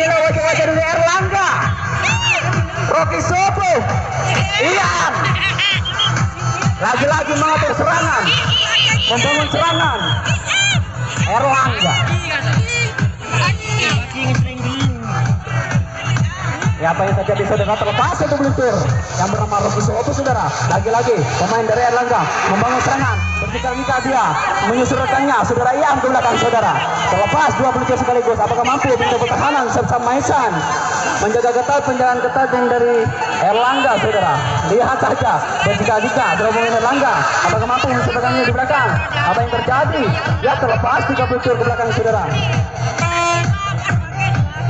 inilah wajah-wajah dari Erlangga, Rocky Sopo, Ian. Lagi-lagi mengatur serangan, membangun serangan. Erlangga. Ya, apa yang terjadi saudara, terlepas itu meluncur yang bernama Rocky Sopo saudara. Lagi-lagi pemain dari Erlangga membangun serangan, berjika-jika dia menyusul rekannya saudara Ian ke belakang saudara. Terlepas dua peluncur sekaligus, apakah mampu untuk pertahanan serta Maisan menjaga ketat penjagaan ketat yang dari Erlangga saudara. Lihat saja berjika-jika terhubungin Erlangga, apakah mampu menyusul rekannya di belakang. Apa yang terjadi? Ya, terlepas tiga peluncur ke belakang saudara.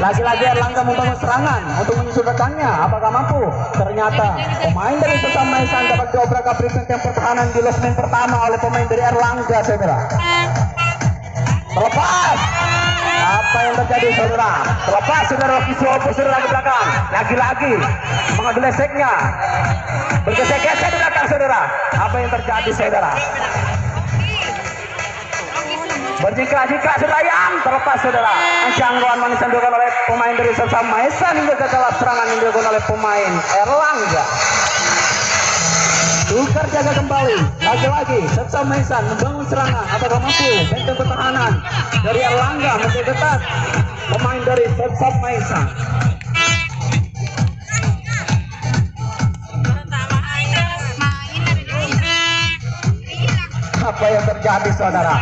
Lagi-lagi Erlangga membangun serangan untuk menyusul rekannya, apakah mampu? Ternyata pemain dari sesama Maisan dapat diobrak abrik yang pertahanan di losmen pertama oleh pemain dari Erlangga saudara. Terlepas, apa yang terjadi saudara? Terlepas saudara Rocky Sopo saudara di belakang. Lagi-lagi mengambil leseknya, bergesek-gesek di belakang saudara. Apa yang terjadi saudara? Berjika-jika saudara yang terlepas saudara. Jangkauan manis yang dilakukan oleh pemain dari sesama Maisan hingga gagal serangan yang dilakukan oleh pemain Erlangga. Tukar jaga kembali. Lagi-lagi sesama Maisan membangun serangan. Apakah mampu benteng pertahanan dari Erlangga menjadi ketat pemain dari sesama Maisan. Apa yang terjadi saudara?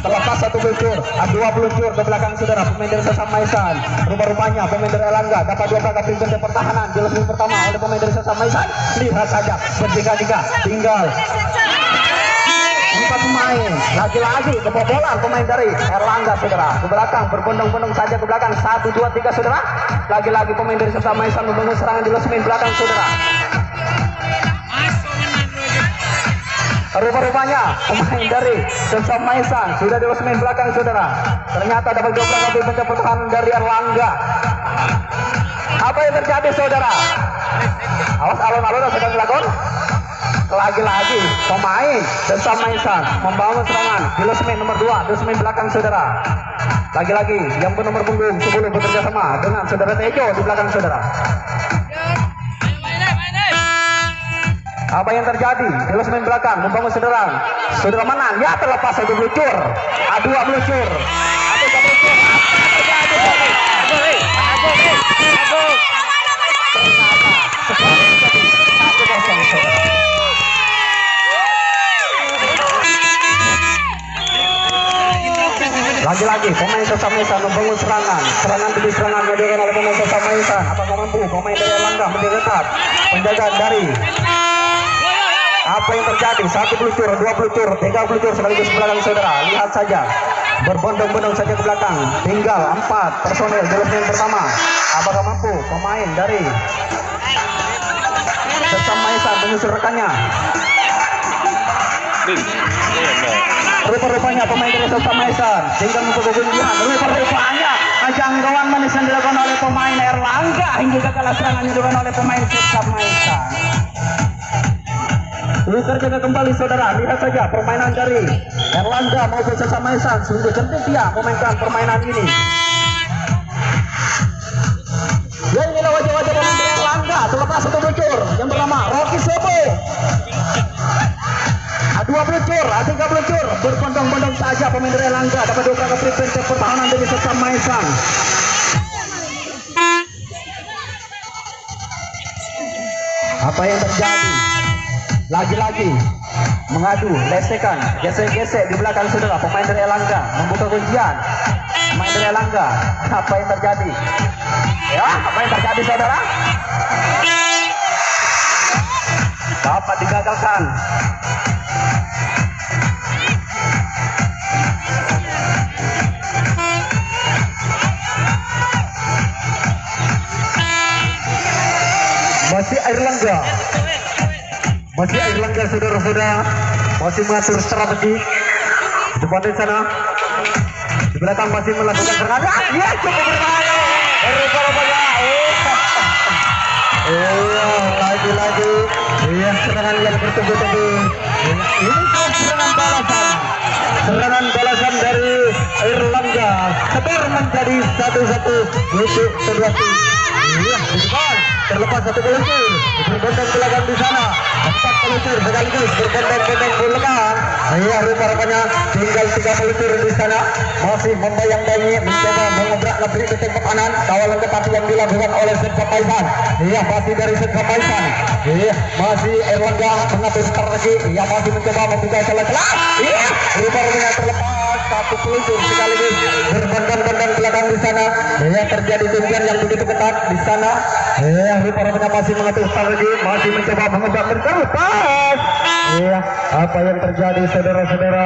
Terlepas satu peluncur, dua peluncur ke belakang saudara pemain dari sesama Maisan. Rupa-rupanya pemain dari Erlangga dapat dua kali peluncur pertahanan di losmen pertama oleh pemain dari sesama Maisan. Lihat saja berjika-jika tinggal 4 pemain. Lagi-lagi kebobolan pemain dari Erlangga saudara ke belakang, berbondong-bondong saja ke belakang. 1, 2, 3 saudara. Lagi-lagi pemain dari sesama Maisan membangun serangan di losmen belakang saudara. Rupa-rupanya pemain dari sesama Maisan sudah di losmen belakang saudara. Ternyata dapat dobrak mobil pencet pertahanan dari Erlangga. Apa yang terjadi saudara? Awas alon-alon sedang dilakukan. Lagi-lagi pemain sesama Maisan membangun serangan di losmen nomor 2, di losmen belakang saudara. Lagi-lagi yang bernomor punggung 10 bekerja sama dengan saudara Tejo di belakang saudara. Apa yang terjadi? Di losmen belakang membangun saudara. Saudara menang. Ya, terlepas satu peluncur. Dua peluncur. Tiga peluncur. Lagi-lagi pemain sesama Maisan membangun serangan. Serangan demi serangan dilakukan oleh pemain sesama Maisan. Apakah mampu pemain dari Erlangga menjaga ketat penjagaan dari apa yang terjadi? Satu peluncur, dua peluncur, tiga peluncur sekaligus belakang saudara. Lihat saja berbondong-bondong saja ke belakang. Tinggal 4 personil di losmen pertama. Apakah mampu pemain dari sesama Maisan menyusul rekannya? Rupa-rupanya pemain dari sesama Maisan tinggal untuk kegunjian. Rupa-rupanya jangkauan manis yang dilakukan oleh pemain Erlangga hingga gagal serangan yang dilakukan oleh pemain sesama Maisan. Tukar jaga kembali saudara. Lihat saja permainan dari Erlangga maupun sesama Maisan. Sungguh cantik dia memainkan permainan ini. Ya, inilah wajah-wajah pemain dari Erlangga. Terlepas satu peluncur yang bernama Rocky Sopo. Dua peluncur, tiga peluncur, berbondong-bondong saja pemain dari Erlangga dapat diobrak abrik pencet pertahanan dari sesama Maisan. Apa yang terjadi? Lagi-lagi mengadu, lesekan, gesek-gesek di belakang saudara. Pemain dari Erlangga membuka kuncian. Pemain dari Erlangga, apa yang terjadi? Ya, apa yang terjadi saudara? Dapat digagalkan. Masih Erlangga. Masih Erlangga saudara-saudara, masih mengatur strategi di depan di sana. Di belakang masih melakukan serangan. Ya, cukup berbahaya. Rupa-rupanya. Lagi-lagi. Iya, serangan yang bertubi-tubi. Ini serangan balasan. Serangan balasan dari Erlangga. Skor menjadi terjadi 1-1 untuk kedua tim. Iya, depan terlepas satu peluncur berbondong belakang di sana, 4 peluncur sekaligus berbondong-bondong belakang. Iya, rupa-rupanya tinggal 3 peluncur di sana, masih membayang-bayangi mencoba mengobrak lebih ke tembok kanan. Kawalan ketat yang dilakukan oleh Sensop Maisan. Iya, masih dari Sensop Maisan. Iya, masih Erlangga mengatur strategi. Iya, masih mencoba membuka celah-celah. Iya, rupa-rupanya terlepas satu peluncur sekaligus berbondong-bondong belakang di sana. Iya, terjadi tuntutan yang begitu ketat di sana. Iya, rupa-rupanya masih mengatur strategi, masih mencoba mengubah terlepas. Iya, apa yang terjadi saudara-saudara?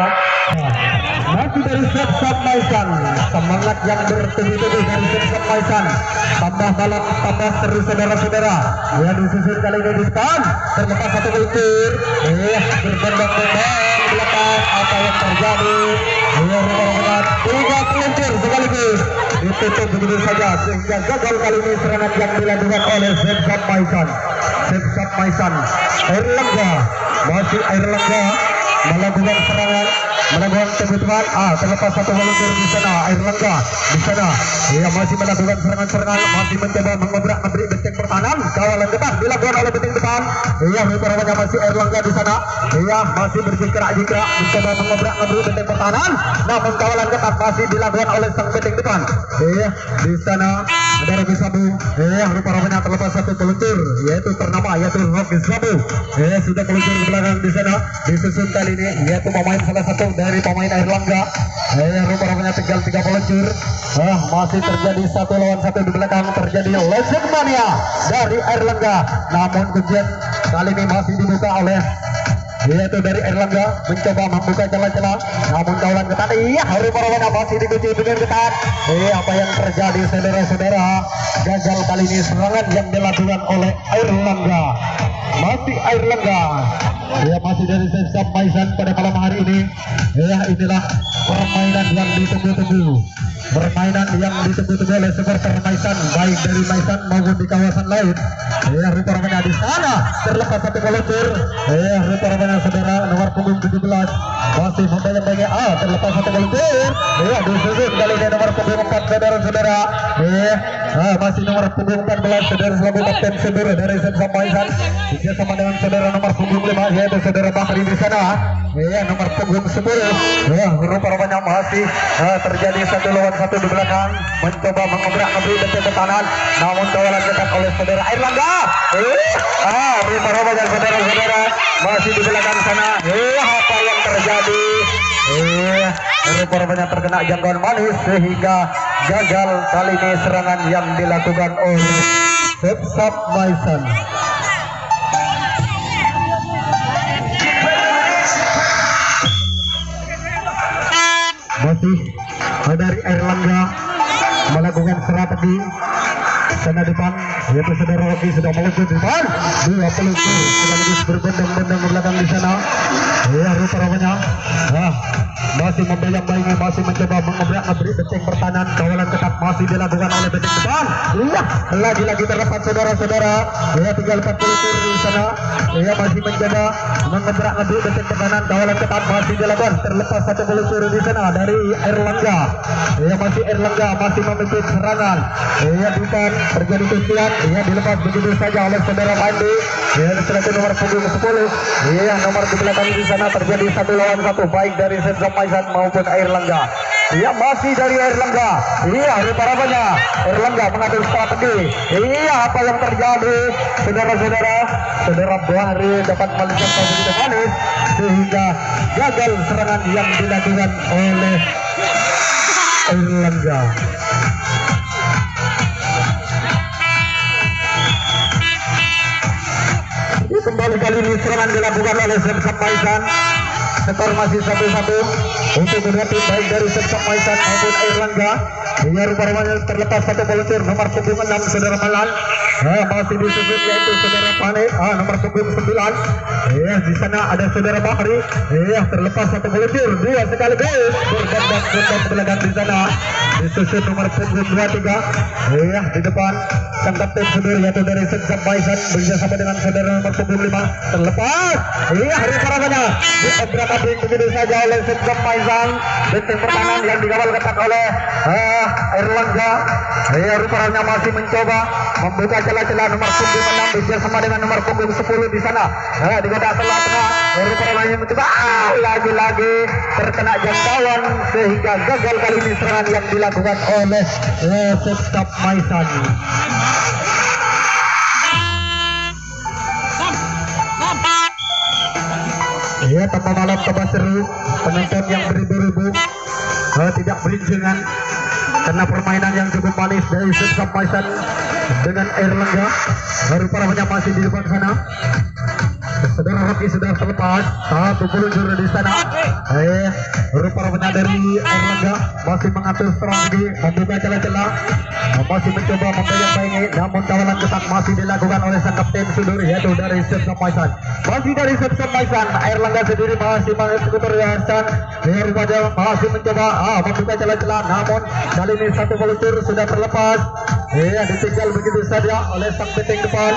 Masih dari Sensop Maisan, semangat yang bertubi-tubi dari Sensop Maisan. Tambah balap, tambah terus saudara-saudara. Ya, disusun kali ini di depan, terlepas satu peluncur. Iya, berbondong-bondong belakang. Apa yang terjadi? Iya, rupa-rupanya 3 peluncur sekaligus ditutup begitu saja sehingga gagal kali ini serangan yang dilakukan oleh Sensop Maisan. Sensop Maisan, Erlangga, masih Erlangga melakukan serangan, melakukan kebutuhan. Terlepas satu peluncur di sana, Erlangga di sana. Ia masih melakukan serangan-serangan, masih mencoba mengobrak memberi benteng pertahanan. Kawalan depan dilakukan oleh benteng depan. Ia rupanya masih Erlangga di sana. Ia masih berjingkrak-jingkrak mencoba mengobrak memberi benteng pertahanan. Namun kawalan depan masih dilakukan oleh sang benteng depan. Ia di sana ada Rocky Sabu. Ia rupanya terlepas satu peluncur, yaitu ternama yaitu Rocky Sabu. Ia sudah peluncur di belakang di sana. Disusun kali ini yaitu pemain salah satu dari pemain Erlangga. Rupanya tinggal 3 peluncur. Masih terjadi 1 lawan 1 di belakang, terjadi Legend Mania dari Erlangga. Namun kuncian kali ini masih dibuka oleh yaitu dari Erlangga, mencoba membuka celah-celah. Namun kawalan ketat. Iya, rupanya masih dikunci dengan ketat. Apa yang terjadi saudara-saudara? Gagal kali ini serangan yang dilakukan oleh Erlangga. Masih Erlangga. Ya, masih dari Sensop Maisan pada malam hari ini. Ya, inilah permainan yang ditunggu-tunggu. Permainan yang ditunggu-tunggu oleh supporter Maisan, baik dari Maisan maupun di kawasan lain. Ya, rupanya di sana terlepas satu peluncur. Ya, rupanya saudara nomor punggung 17 masih membayang-bayang. Terlepas satu peluncur. Ya, disusun kali ini nomor punggung 4 saudara-saudara. Ya, masih nomor punggung 14 saudara selaku kapten saudara dari Sensop Maisan. Juga sama dengan saudara nomor punggung 5 yaitu saudara Bakri di sana. Ya, nomor punggung 10. Ya, rupanya masih terjadi 1 lawan 1 di belakang, mencoba mengobrak memberi benteng pertahanan. Namun kawalan ketat oleh saudara Erlangga. Rupanya saudara-saudara masih di belakang sana. Apa yang terjadi? Rupanya terkena jangkauan manis sehingga gagal kali ini serangan yang dilakukan oleh Sensop Maisan. Masih dari Erlangga melakukan strategi sana depan, yaitu saudara Rocky sudah meluncur di depan. 2 peluncur sekaligus berbondong-bondong di belakang di sana. Ya, rupanya masih membayang-bayangi, masih mencoba mengobrak memberi benteng pertahanan. Kawalan ketat masih dilakukan oleh benteng depan. Iya, lagi-lagi terlepas saudara-saudara. Ya, tinggal 4 peluncur di sana. Ya, masih mencoba mengobrak memberi benteng pertahanan. Kawalan ketat masih dilakukan, terlepas 1 peluncur di sana dari Erlangga. Ya, masih Erlangga masih memimpin serangan. Ya, bukan terjadi tuntutan. Ya, dilepas begitu saja oleh saudara Pandi. Ya, selaku nomor punggung 10. Ya, nomor di belakang di sana terjadi 1 lawan 1 baik dari Sensop Maisan maupun Erlangga. Iya, masih dari Erlangga. Iya, rupanya Erlangga mengatur strategi. Iya, apa yang terjadi saudara-saudara? Saudara Bahri dapat melihat begitu manis sehingga gagal serangan yang dilakukan oleh Erlangga. Kembali kali ini serangan dilakukan oleh Sensop Maisan. Skor masih 1-1 untuk kedua tim baik dari Sensop Maisan maupun Erlangga. Ia rupanya terlepas 1 peluncur nomor punggung 6 saudara Malan. Masih disusun yaitu saudara Pane, nomor punggung 9. Di sana ada saudara Bakri. Terlepas 1 peluncur, 2 sekaligus berbondong-bondong belakang di sana. disusun nomor punggung 23. Iya, di depan sang kapten sendiri yaitu dari Sejam Maisan bekerjasama dengan saudara nomor punggung 5 terlepas. Iya, hari paramanya diobrak abrik begitu saja oleh Sejam Maisan. Benteng pertahanan yang dikawal ketat oleh Erlangga. Iya, rupanya masih mencoba membuka celah-celah nomor punggung 6 bekerjasama dengan nomor punggung 10 di sana. Di kotak tengah-tengah, rupanya mencoba lagi-lagi terkena jangkauan sehingga gagal kali ini serangan yang dilakukan oleh Sejam Maisan. Iya, tambah malam tambah seru, penonton yang beribu-ribu tidak berijingan karena permainan yang cukup manis dari Sejam Maisan dengan Erlangga. Rupanya masih di depan sana. Saudara Rocky sudah terlepas, satu peluncur di sana. Rupanya dari Erlangga masih mengatur strategi, membuka celah-celah, masih mencoba membayang-bayangi, namun kawalan ketat masih dilakukan oleh sang kapten Sudur yaitu dari Sejam Maisan. Masih dari Sejam Maisan, Erlangga sendiri masih mengeksekutor yayasan. Rupanya masih mencoba membuka celah-celah, namun kali ini satu peluncur sudah terlepas. Ditinggal begitu saja oleh sang benteng depan.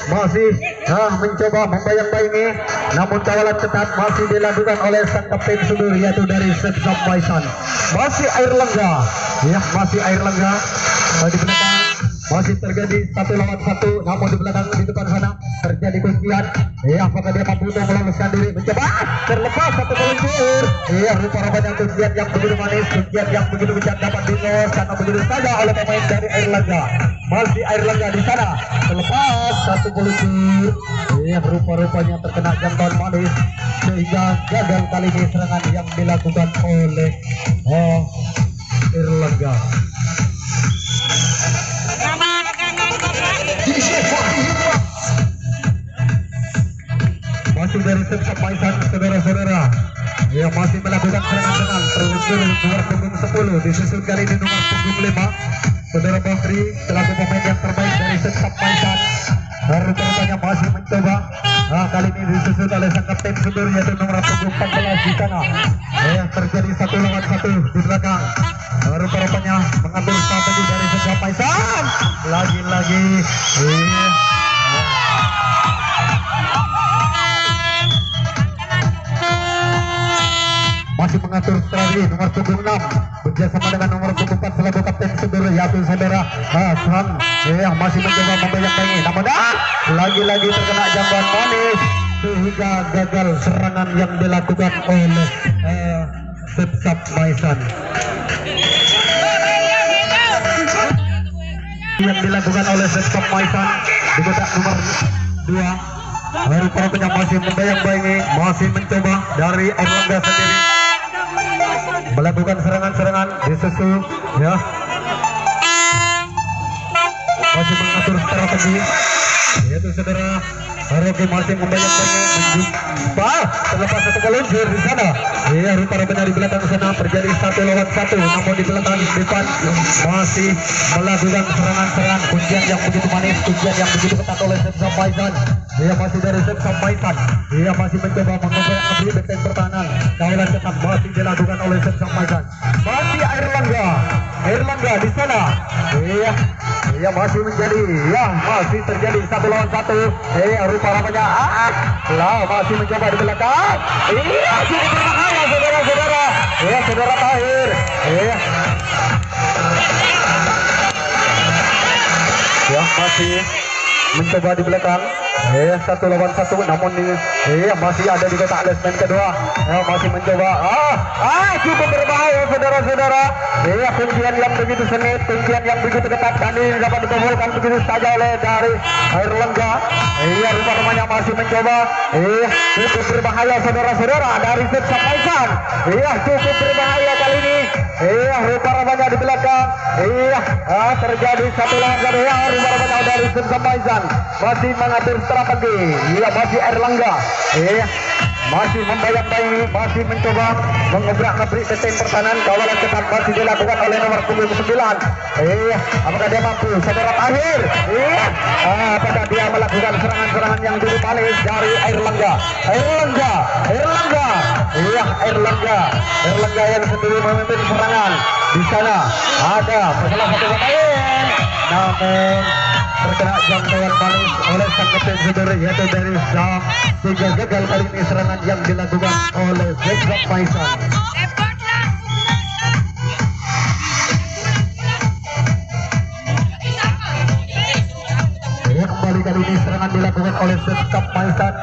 Masih mencoba membayang-bayangi, namun kawalan ketat masih dilakukan oleh sang kapten Sudur yaitu dari Sejam Maisan. Masih Erlangga, masih Erlangga di belakang. Masih terjadi 1 lawan 1, namun di belakang di depan sana terjadi kuncian. Apakah dia mampu untuk meloloskan diri? Mencoba terlepas satu peluncur. Rupanya kuncian yang begitu manis, kuncian yang begitu bijak dapat dinos karena begitu saja oleh pemain dari Erlangga. Masih Erlangga di sana terlepas satu peluncur. Rupanya terkena jangkauan manis sehingga gagal kali ini serangan yang dilakukan oleh Erlangga. Masih dari Sejam Maisan, saudara-saudara, masih melakukan serangan teluncur nomor punggung 10, disusun kali ini nomor punggung 5 saudara Bakri selaku pemain yang terbaik dari Sejam Maisan. Rupanya masih mencoba, kali ini disusun oleh sang kapten Sudur yaitu nomor punggung 14 di sana. Terjadi 1 lawan 1 di belakang. Rupanya mengambil strategi dari Sejam Maisan. Lagi-lagi masih mengatur strategi nomor punggung 6 bekerjasama dengan nomor punggung 4 selaku kapten Sudur yaitu saudara Sang yang masih mencoba membayang-bayangi, namun lagi-lagi terkena jangkauan manis sehingga gagal serangan yang dilakukan oleh Sejam Maisan. Yang dilakukan oleh Sejam Maisan di kotak nomor 2. Rupanya masih membayang-bayangi, masih mencoba dari Erlangga sendiri melakukan serangan-serangan disusul masih mengatur strategi yaitu saudara Rocky masih membayang-bayangi menjumpa terlepas satu peluncur di sana. Rupanya di belakang sana terjadi 1 lawan 1, namun di belakang depan masih melakukan serangan-serangan, kuncian yang begitu manis, kuncian yang begitu ketat oleh Sejam Maisan. Masih dari Sejam Maisan, masih mencoba mengobrak abrik benteng pertahanan, kawalan ketat masih dilakukan oleh Sejam Maisan. Masih Erlangga di sana. Masih menjadi masih terjadi 1 lawan 1. Rupanya masih mencoba di belakang. Sudah berbahaya saudara-saudara. Saudara Tahir. Masih mencoba di belakang. 1 lawan 1, namun masih ada di kotak lesmen kedua. Masih mencoba. Cukup berbahaya saudara-saudara. Kuncian yang begitu sengit, kuncian yang begitu ketat, dan ini dapat dikabulkan begitu saja oleh dari Erlangga. Rupanya masih mencoba. Cukup berbahaya saudara-saudara dari Sejam Maisan. Cukup berbahaya kali ini. Rupanya di belakang. Terjadi 1 lawan 1. Rupanya dari Sejam Maisan masih mengatur strategi. Masih Erlangga. Masih membayang-bayangi, masih mencoba mengobrak-abrik benteng pertahanan, kawalan ketat masih dilakukan oleh nomor punggung 9. Apakah dia mampu? Saudara Tahir. Apakah dia melakukan serangan-serangan yang dulu manis dari Erlangga? Erlangga yang sendiri memimpin serangan. di sana ada salah satu pemain, namun terkena jangkauan manis oleh sang kapten saudara yaitu dari Sam, sehingga gagal kali ini serangan yang dilakukan oleh Zebra Paisan. Kembali kali ini serangan dilakukan oleh Zebra Paisan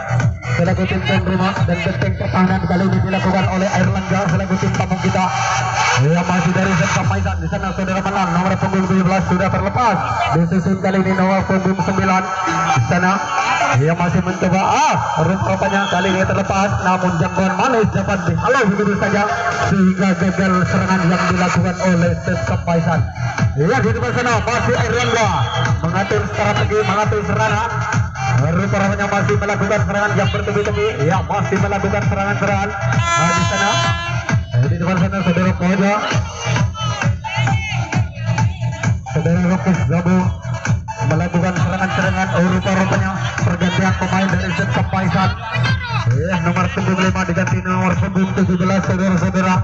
selaku tim tuan rumah, dan benteng pertahanan kali ini dilakukan oleh Airlangga selaku tim tamu kita. Ya, masih dari Zebra Paisan di sana saudara menang nomor punggung 17 sudah terlepas. Disusun kali ini nomor punggung 9 di sana. Dia masih mencoba rupanya kali ini terlepas, namun jangkauan manis dapat dihalau begitu saja sehingga gagal serangan yang dilakukan oleh Zebra Paisan. Ya, di depan sana masih Airlangga mengatur strategi, mengatur serangan. Rupanya masih melakukan serangan yang bertubi-tubi. Ya, masih melakukan serangan-serangan di sana. Di depan sana saudara Poja, saudara Rokis Zabu melakukan serangan-serangan. Rupanya pergantian pemain dari Zebra Paisan. Ya, nomor 5 diganti nomor 17 saudara-saudara.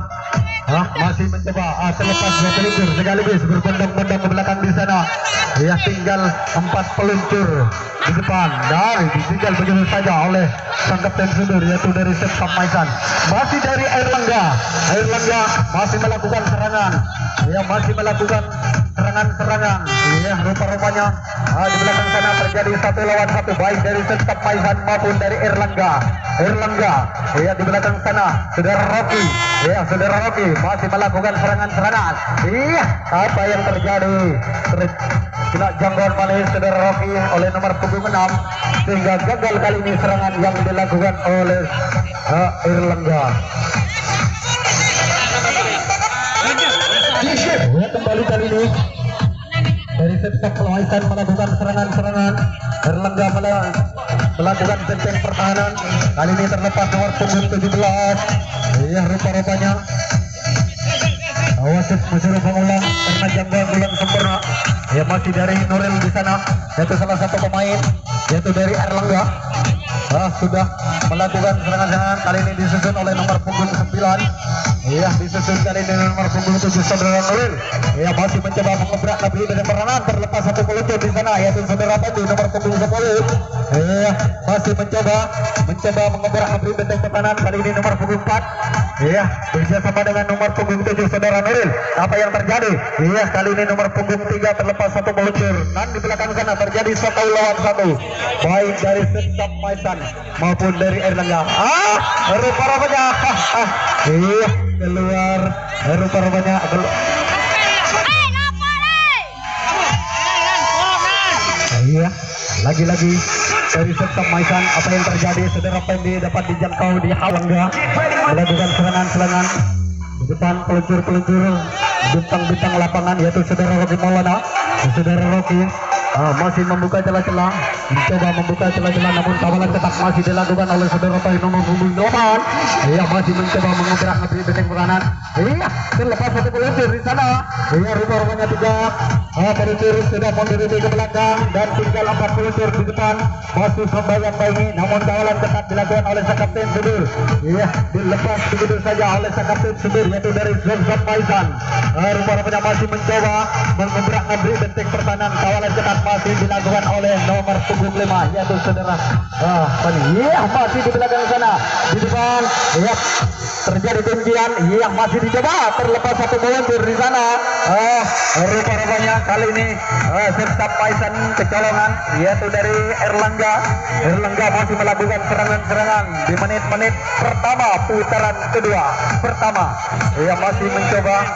Masih mencoba terlepas dua peluncur sekaligus berbondong-bondong ke belakang di sana. Ya, tinggal 4 peluncur di depan dan ditinggal begitu saja oleh sang kapten sudur yaitu dari Zebra Paisan. Masih dari Airlangga masih melakukan serangan. Ya, masih melakukan serangan-serangan. Ya, rupanya di belakang sana terjadi 1 lawan 1 baik dari Zebra Paisan maupun dari Airlangga. Ya, di belakang sana saudara Rocky. Ya, saudara Rocky masih melakukan serangan-serangan. Iya, apa yang terjadi? Kena jangkauan manis saudara Rocky oleh nomor punggung 6 sehingga gagal kali ini serangan yang dilakukan oleh Airlangga. Ya, kembali kali ini dari Zebra Paisan melakukan serangan-serangan. Airlangga melakukan benteng pertahanan. Kali ini terlepas nomor punggung 17. Ya, rupanya wasit menyuruh mengulang karena jangkauan belum sempurna. Ya, masih dari Nuril di sana yaitu salah satu pemain yaitu dari Airlangga. Sudah melakukan serangan-serangan. Kali ini disusun oleh nomor punggung 9. Ya, disusun kali ini nomor punggung 7 saudara Nuril. Ya, masih mencoba mengebrak lebih dari perangan, terlepas 1 peluncur di sana yaitu saudara Pandu nomor punggung 10. Ya, masih mencoba mengebrak lebih benteng pertahanan. Kali ini nomor punggung 4. Ya, bekerjasama dengan nomor punggung 7 saudara Nuril. Apa yang terjadi? Ya, kali ini nomor punggung 3 terlepas 1 peluncur dan di belakang sana terjadi 1 lawan 1 baik dari Zebra Paisan maupun dari Airlangga. Rupanya iya, keluar. Rupanya iya, lagi-lagi dari Zebra Paisan. Apa yang terjadi? Saudara Pendi dapat dijangkau di Airlangga melakukan serangan-serangan di depan peluncur-peluncur bintang-bintang lapangan yaitu saudara Rocky Maulana. Saudara Rocky masih membuka celah-celah, mencoba membuka celah-celah, namun kawalan ketat masih dilakukan oleh saudara Rocky nomor punggung 8. Ia masih mencoba mengubrak lebih benteng pertahanan. Iya, terlepas 1 peluncur di sana. Iya, rupanya 3 peluncur sudah mundur ke belakang dan tinggal 4 peluncur di depan. Masih sembahyang-bayangi, namun kawalan ketat dilakukan oleh sang kapten sudur. Iya, dilepas begitu saja oleh sang kapten sudur yaitu dari Zebra Paisan. Rupanya masih mencoba mengubrak lebih benteng pertahanan. Kawalan ketat masih dilakukan oleh nomor punggung 5 yaitu saudara iya, masih di belakang sana. Di depan ya terjadi tinggian. Iya, masih dicoba terlepas 1 peluncur di sana. Rupanya kali ini Zebra Paisan kecolongan yaitu dari Airlangga masih melakukan serangan-serangan di menit-menit pertama putaran kedua pertama. Ia masih mencoba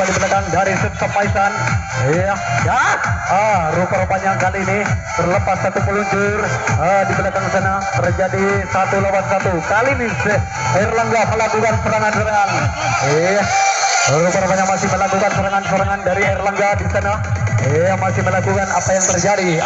di belakang dari Zebra Paisan. Iya, ya. Rupanya kali ini terlepas 1 peluncur. Di belakang sana terjadi 1 lawan 1. Kali ini Airlangga melakukan serangan-serangan. Iya. Rupanya masih melakukan serangan-serangan dari Airlangga di sana. Iya, masih melakukan apa yang terjadi.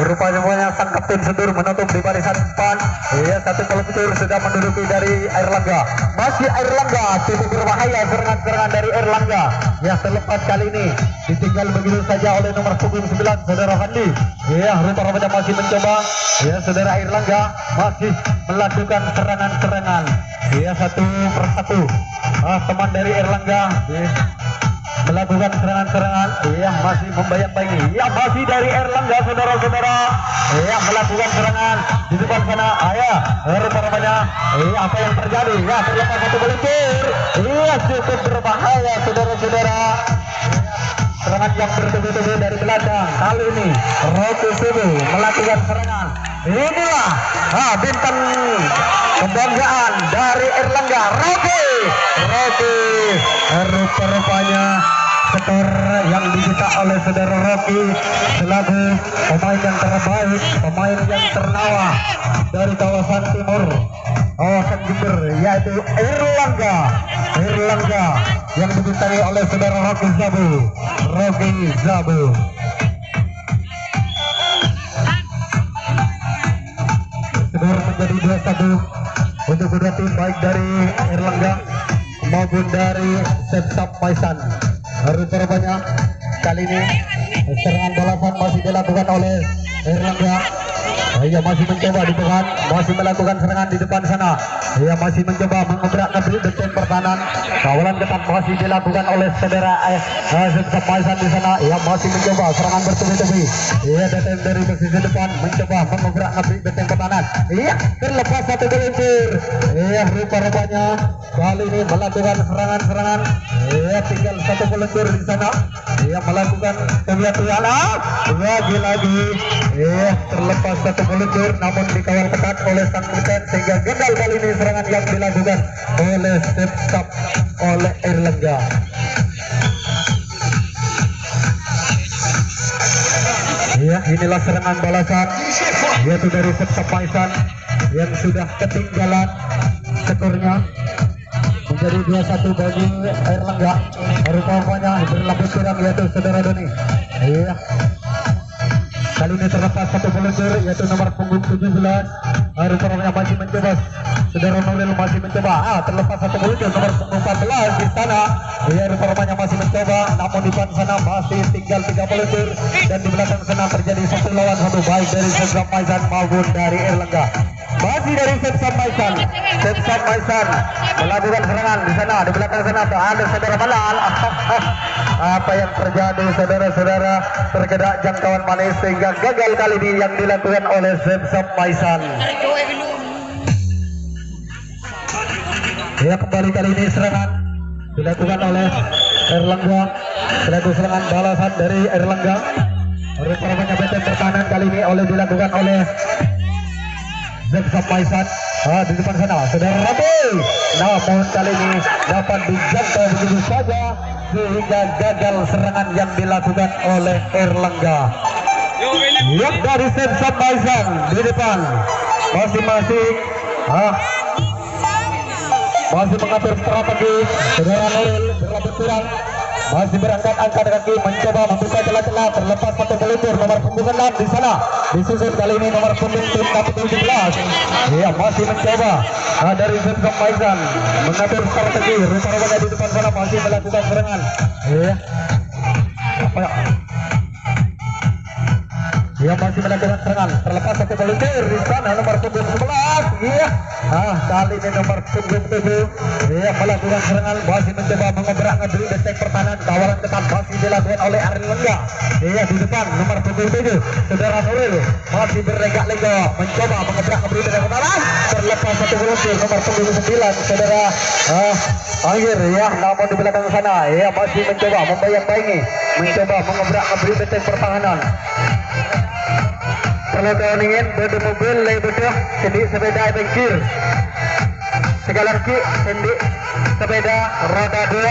Rupanya sang kapten sudur menutup di barisan depan. Iya, 1 peluncur sudah menduduki dari Airlangga. Masih Airlangga cukup berbahaya serangan-serangan dari Airlangga. Ya, terlepas kali ini ditinggal begitu saja oleh nomor punggung 9 saudara Fandi. Iya, rupanya masih mencoba. Ya, saudara Airlangga masih melakukan serangan-serangan. Iya 1-1. Teman dari Erlangga melakukan serangan-serangan. Iya masih membayang-bayangi. Iya masih dari Erlangga saudara-saudara. Iya melakukan serangan di depan sana. Iya rupa-rupanya. Iya apa yang terjadi? Ya terlepas satu meluncur. Iya cukup berbahaya saudara-saudara. Serangan yang bertubi-tubi dari belakang. Kali ini Rocky Subu melakukan serangan. Inilah bintang kebanggaan dari Erlangga, Rocky rupa-rupanya skor yang diminta oleh saudara Rocky selaku pemain yang terbaik, pemain yang ternama dari kawasan timur, kawasan Jember, yaitu Erlangga yang dibintangi oleh saudara Rocky Zabu. Skor menjadi 2-1 untuk kedua tim, baik dari Erlangga maupun dari Sepsap Maisan. Rupa-rupanya kali ini serangan balasan masih dilakukan oleh Erlangga. Ia masih mencoba di depan, masih melakukan serangan di depan sana. Ia masih mencoba mengobrak abrik benteng pertahanan. Kawalan ketat masih dilakukan oleh saudara Sepsap Maisan di sana. Ia masih mencoba serangan bertubi-tubi. Ia datang dari posisi depan, mencoba mengobrak abrik benteng pertahanan. Ia terlepas satu gelintir. Ia rupa-rupanya kali ini melakukan serangan-serangan. Ia tinggal satu gelintir di sana. Ia melakukan kegiatan lagi-lagi. Ia terlepas satu gelintir, namun dikawal ketat oleh sang kapten sehingga gagal kali ini serangan yang dilakukan oleh Sepsap oleh Erlangga. Ya, inilah serangan balasan yaitu dari Sepsap Maisan yang sudah ketinggalan skornya menjadi 2-1 bagi Erlangga. Rupanya berlapis kurang yaitu saudara Doni. Iya. Kali ini terlepas satu peluncur yaitu nomor punggung 17. Rupanya masih mencoba. Saudara Nuril masih mencoba. Terlepas satu peluncur nomor punggung 14 di sana. Ia rupanya masih mencoba, namun di depan sana masih tinggal 3 peluncur dan di belakang sana terjadi 1 lawan 1 baik dari Sepsap Maisan maupun dari Erlangga. Masih dari Sepsap Maisan melakukan serangan di sana, di belakang sana ada saudara Malal. Apa yang terjadi saudara-saudara, tergedak jangkauan manis sehingga gagal kali ini yang dilakukan oleh Sepsap Maisan. Ya, kembali kali ini serangan dilakukan oleh Erlangga, selaku serangan balasan dari Erlangga. Rupanya benteng pertahanan kali ini dilakukan oleh Sepsap Maisan. Di depan sana saudara Rabi, namun kali ini dapat dijangkau begitu saja sehingga gagal serangan yang dilakukan oleh Erlangga. Lihat dari Sepsap Maisan di depan masing-masing masih mengatur strategi. Saudara Nuril berlapis kurang, masih berangkat-angkat kaki mencoba membuka celah-celah. Terlepas satu peluncur nomor punggung 6 di sana, disusun kali ini nomor punggung tim 17. Ia masih mencoba dari Sepsap Maisan mengatur strategi. Rupanya di depan sana masih melakukan serangan. Ia masih melakukan serangan. Terlepas satu peluncur di sana nomor punggung 11. Kali ini nomor punggung 7. Ia melakukan serangan, masih mencoba mengobrak-abrik benteng pertahanan. Kawalan ketat masih dilakukan oleh Erlangga. Ia di depan nomor punggung 7. Saudara Nuril masih berlenggak-lenggok mencoba mengobrak-abrik benteng pertahanan. Terlepas satu peluncur nomor punggung 9. Saudara Akhir namun di belakang sana ia masih mencoba membayang-bayangi, mencoba mengobrak-abrik benteng pertahanan. Kalau kau ingin beda mobil lebih betul, sendi sepeda bengkir. Segala lagi sendi sepeda roda 2,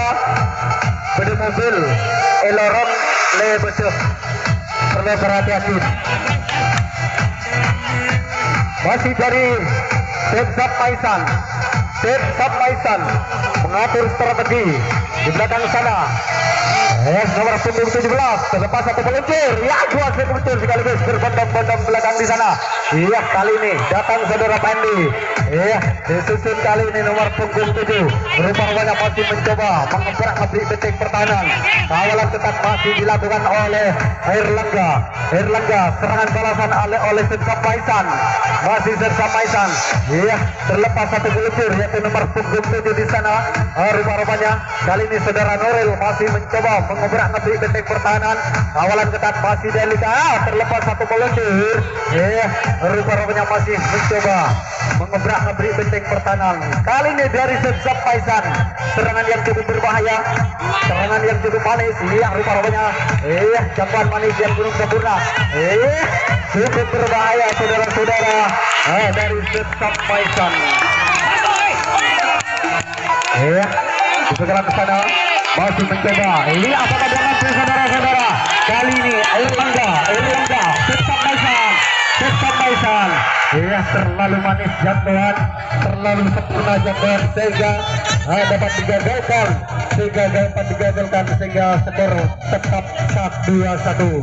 beda mobil elorong lebih betul. Perlu berhati-hati. Masih dari Sepsap Maisan mengatur strategi di belakang sana. Nomor punggung 17 terlepas satu peluncur. Ya, dua peluncur sekaligus berbondong-bondong belakang di sana. Iya, kali ini datang saudara Pandi. Iya, disusun kali ini nomor punggung 7. Rupa-rupanya masih mencoba mengebrak ngebrik betik pertahanan. Kawalan ketat masih dilakukan oleh Erlangga. Serangan balasan oleh Sersam Maisan. Masih Sersam Maisan. Iya, terlepas satu peluncur yaitu nomor punggung 7 di sana. Rupa-rupanya kali ini saudara Norel masih mencoba mengebrak ngebrik betik pertahanan. Kawalan ketat masih Delika. Terlepas satu peluncur. Iya, rupa-rupanya masih mencoba mengebrak ngebrik betik pertahanan. Kali ini dari Sersam Maisan. Serangan yang cukup berbahaya. Serangan yang cukup manis. Iya, rupa-rupanya jangkauan manis yang gunung sempurna. Cukup berbahaya saudara-saudara dari Sersam Maisan. Segera ke sana masih mencoba. Ini apakah dia mampu saudara-saudara? Kali ini Erlangga Sersam Maisan. Iya, terlalu manis jangkauan, terlalu sempurna jangkauan sehingga dapat digagalkan sehingga skor tetap 2-1.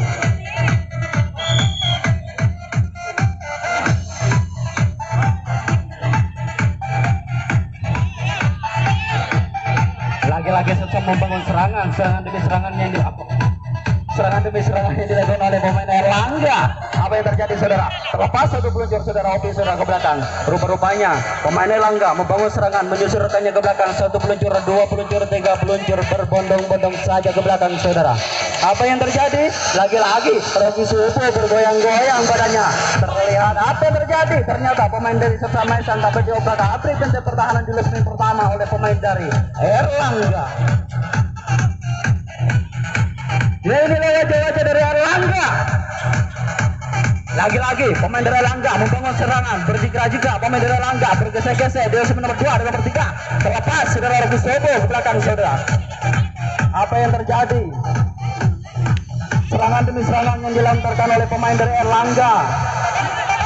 Lagi-lagi Sersam membangun serangan demi serangan yang dilakukan oleh pemain Erlangga. Apa yang terjadi saudara? Terlepas satu peluncur saudara Opi saudara ke belakang. Rupa-rupanya pemain Erlangga membangun serangan menyusul rekannya ke belakang. Satu peluncur, dua peluncur, tiga peluncur berbondong-bondong saja ke belakang saudara. Apa yang terjadi? Lagi-lagi Rocky Supo bergoyang-goyang badannya. Terlihat apa yang terjadi? Ternyata pemain dari Sersam Maisan dapat diobrak-abrik dan pertahanan di leg pertama oleh pemain dari Erlangga. Ya, ini wajah-wajah dari Erlangga. Lagi-lagi pemain dari Erlangga membangun serangan, berjika-jika pemain dari Erlangga bergesek-gesek di nomor 2 dan nomor 3. Terlepas saudara Rocky Sobo ke belakang saudara. Apa yang terjadi? Serangan demi serangan yang dilontarkan oleh pemain dari Erlangga.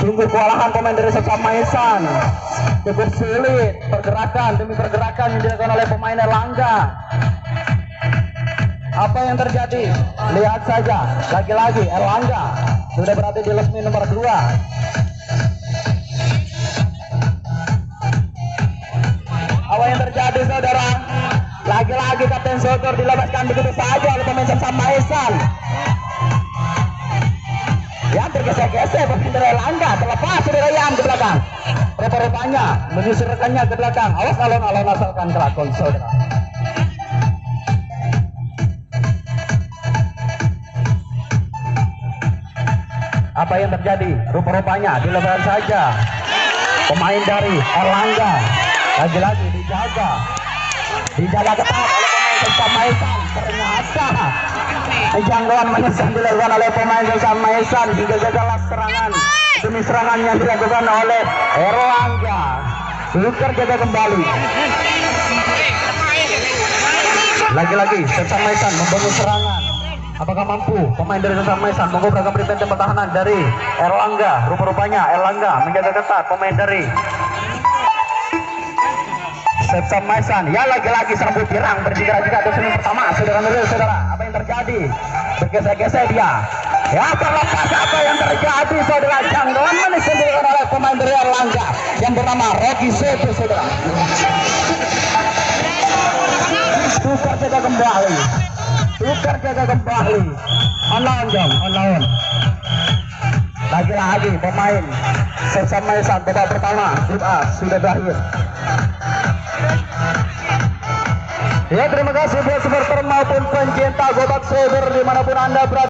Sungguh kewalahan pemain dari Sersam Maisan. Cukup sulit pergerakan demi pergerakan yang dilakukan oleh pemain Erlangga. Apa yang terjadi? Lihat saja, lagi-lagi Erlangga sudah berada di leg nomor 2. Apa yang terjadi saudara? Lagi-lagi Kapten Sokor dilepaskan begitu saja oleh pemain Sersam Maisan. Yang tergesek-gesek pemain dari Erlangga, terlepas saudara yang ke belakang. Rupa-rupanya menyusul rekannya ke belakang. Awas alon-alon asalkan kelakon saudara. Apa yang terjadi? Rupa-rupanya dilepas saja pemain dari Erlangga. Lagi-lagi dijaga ketat oleh pemain Sersam Maisan. Ternyata jangkauan manis yang dilakukan oleh pemain Sersam Maisan hingga gagal serangan demi serangan yang dilakukan oleh Erlangga. Luker jaga kembali. Lagi-lagi Sersam Maisan membangun serangan. Apakah mampu pemain dari Sersam Maisan mengobrak benteng pertahanan dari Erlangga? Rupa-rupanya Erlangga menjaga ketat pemain dari Sersam Maisan. Ya, lagi-lagi serbu tirang berjika-jika di sini pertama saudara. Apa yang terjadi? Bergesek-gesek dia. Ya, terlepas apa yang terjadi saudara. Jangkauan manis yang dilakukan oleh pemain dari Erlangga yang bernama Rocky Sopo saudara. Tukar jaga kembali. On. Lagi-lagi pemain Sersam Maisan babak pertama grup A sudah berakhir. Ya, terima kasih buat supporter maupun pencinta gobak sober dimanapun Anda berada.